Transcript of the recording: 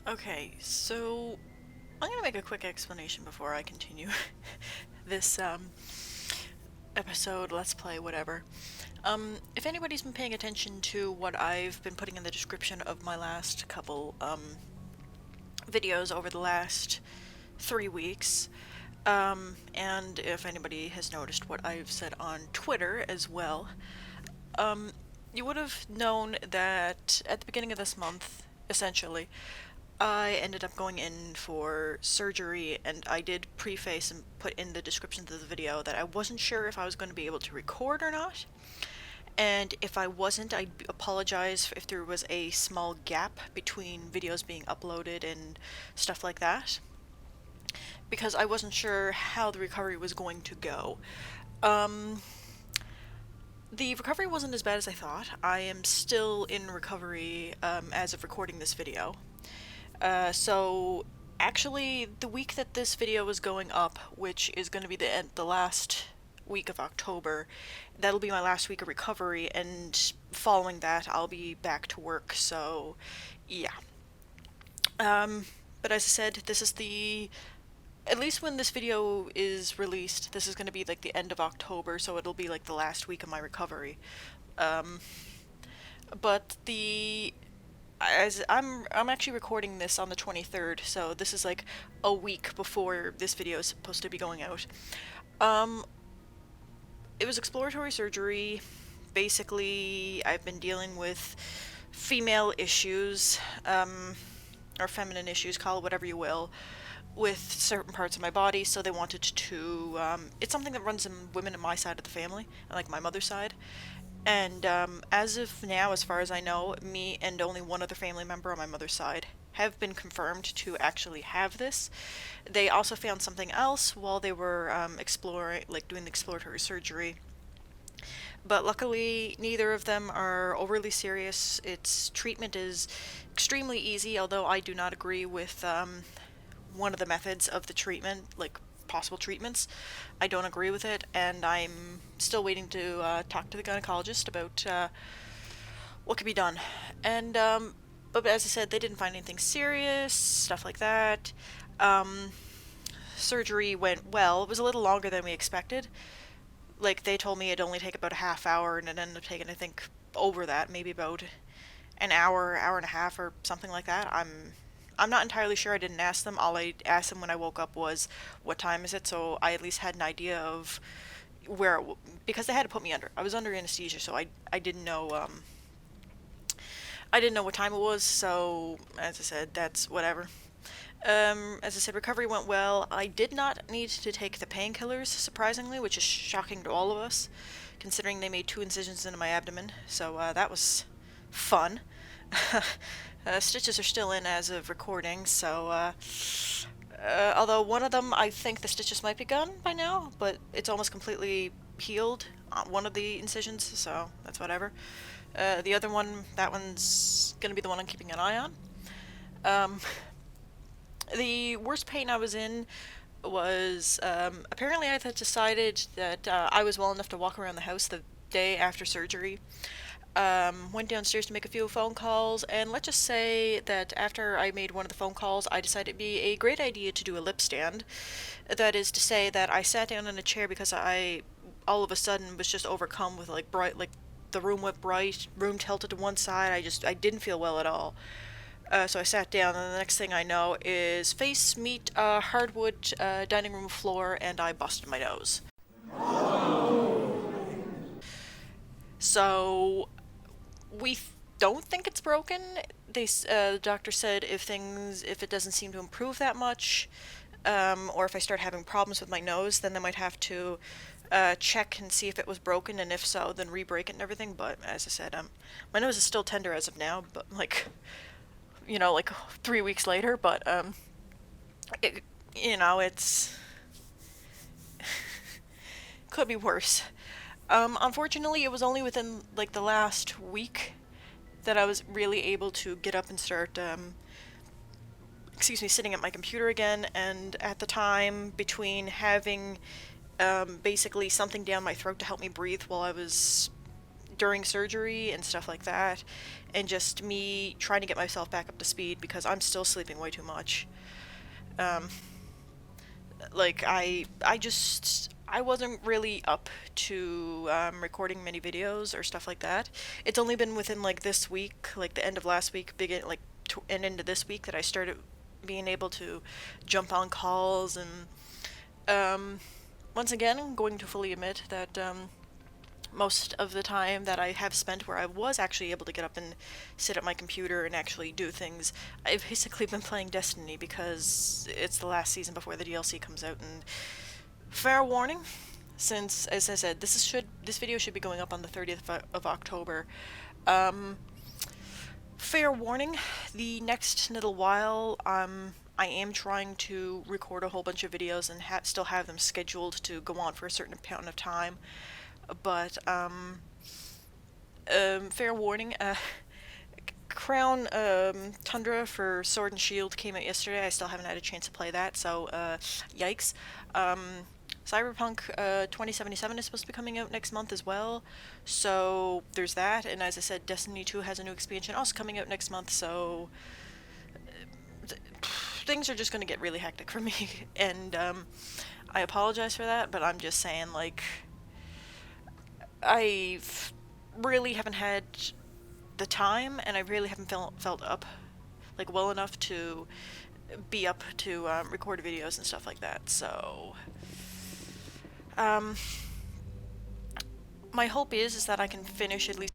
Okay, so I'm gonna make a quick explanation before I continue this episode, let's play, whatever. If anybody's been paying attention to what I've been putting in the description of my last couple videos over the last 3 weeks, and if anybody has noticed what I've said on Twitter as well, you would have known that at the beginning of this month, essentially, I ended up going in for surgery, and I did preface and put in the descriptions of the video that I wasn't sure if I was going to be able to record or not. And if I wasn't, I'd apologize if there was a small gap between videos being uploaded and stuff like that, because I wasn't sure how the recovery was going to go. The recovery wasn't as bad as I thought. I am still in recovery as of recording this video. So actually, the week that this video is going up, which is going to be the last week of October, that'll be my last week of recovery, and following that, I'll be back to work. So, yeah. But as I said, this is at least when this video is released, this is going to be like the end of October, so it'll be like the last week of my recovery. But as I'm actually recording this on the 23rd, so this is like a week before this video is supposed to be going out. It was exploratory surgery. Basically, I've been dealing with female issues, or feminine issues, call it whatever you will, with certain parts of my body, so they wanted to, it's something that runs in women on my side of the family, like my mother's side. And as of now, as far as I know, me and only one other family member on my mother's side have been confirmed to actually have this. They also found something else while they were doing the exploratory surgery. But luckily, neither of them are overly serious. Its treatment is extremely easy, although I do not agree with one of the methods of the treatment, like possible treatments. I don't agree with it, and I'm still waiting to talk to the gynecologist about what could be done. And but as I said, they didn't find anything serious, stuff like that. Surgery went well. It was a little longer than we expected. Like, they told me it'd only take about a half hour, and it ended up taking, I think, over that, maybe about an hour, hour and a half, or something like that. I'm not entirely sure. I didn't ask them. All I asked them when I woke up was, "What time is it?" So I at least had an idea of because they had to put me under. I was under anesthesia, so I didn't know I didn't know what time it was. So as I said, that's whatever. As I said, recovery went well. I did not need to take the painkillers, surprisingly, which is shocking to all of us, considering they made 2 incisions into my abdomen. So that was fun. Stitches are still in as of recording, so although one of them, I think the stitches might be gone by now, but it's almost completely healed, one of the incisions, so that's whatever. The other one, that one's gonna be the one I'm keeping an eye on. The worst pain I was in was, apparently I had decided that I was well enough to walk around the house the day after surgery. Went downstairs to make a few phone calls, and let's just say that after I made one of the phone calls, I decided it'd be a great idea to do a lip stand. That is to say that I sat down in a chair because I all of a sudden was just overcome with the room went bright, room tilted to one side. I didn't feel well at all. So I sat down, and the next thing I know is face meet hardwood dining room floor, and I busted my nose. So we don't think it's broken. The doctor said if it doesn't seem to improve that much, or if I start having problems with my nose, then they might have to check and see if it was broken, and if so, then re-break it and everything. But as I said, my nose is still tender as of now, but like 3 weeks later. But it's could be worse. Unfortunately, it was only within like the last week that I was really able to get up and start, sitting at my computer again. And at the time, between having basically something down my throat to help me breathe while I was during surgery and stuff like that, and just me trying to get myself back up to speed because I'm still sleeping way too much. Um, like I wasn't really up to recording many videos or stuff like that. It's only been within like this week, like the end of last week, and into this week that I started being able to jump on calls and um, once again, I'm going to fully admit that most of the time that I have spent where I was actually able to get up and sit at my computer and actually do things, I've basically been playing Destiny because it's the last season before the DLC comes out. And fair warning, since as I said, this video should be going up on the 30th of October. Um, Fair warning, the next little while, I am trying to record a whole bunch of videos and still have them scheduled to go on for a certain amount of time. But fair warning, Crown Tundra for Sword and Shield came out yesterday. I still haven't had a chance to play that, so yikes. Cyberpunk 2077 is supposed to be coming out next month as well, so there's that. And as I said, Destiny 2 has a new expansion also coming out next month, so things are just going to get really hectic for me. And I apologize for that, but I'm just saying, like, I really haven't had the time, and I really haven't felt up, like, well enough to be up to record videos and stuff like that. So, my hope is that I can finish at least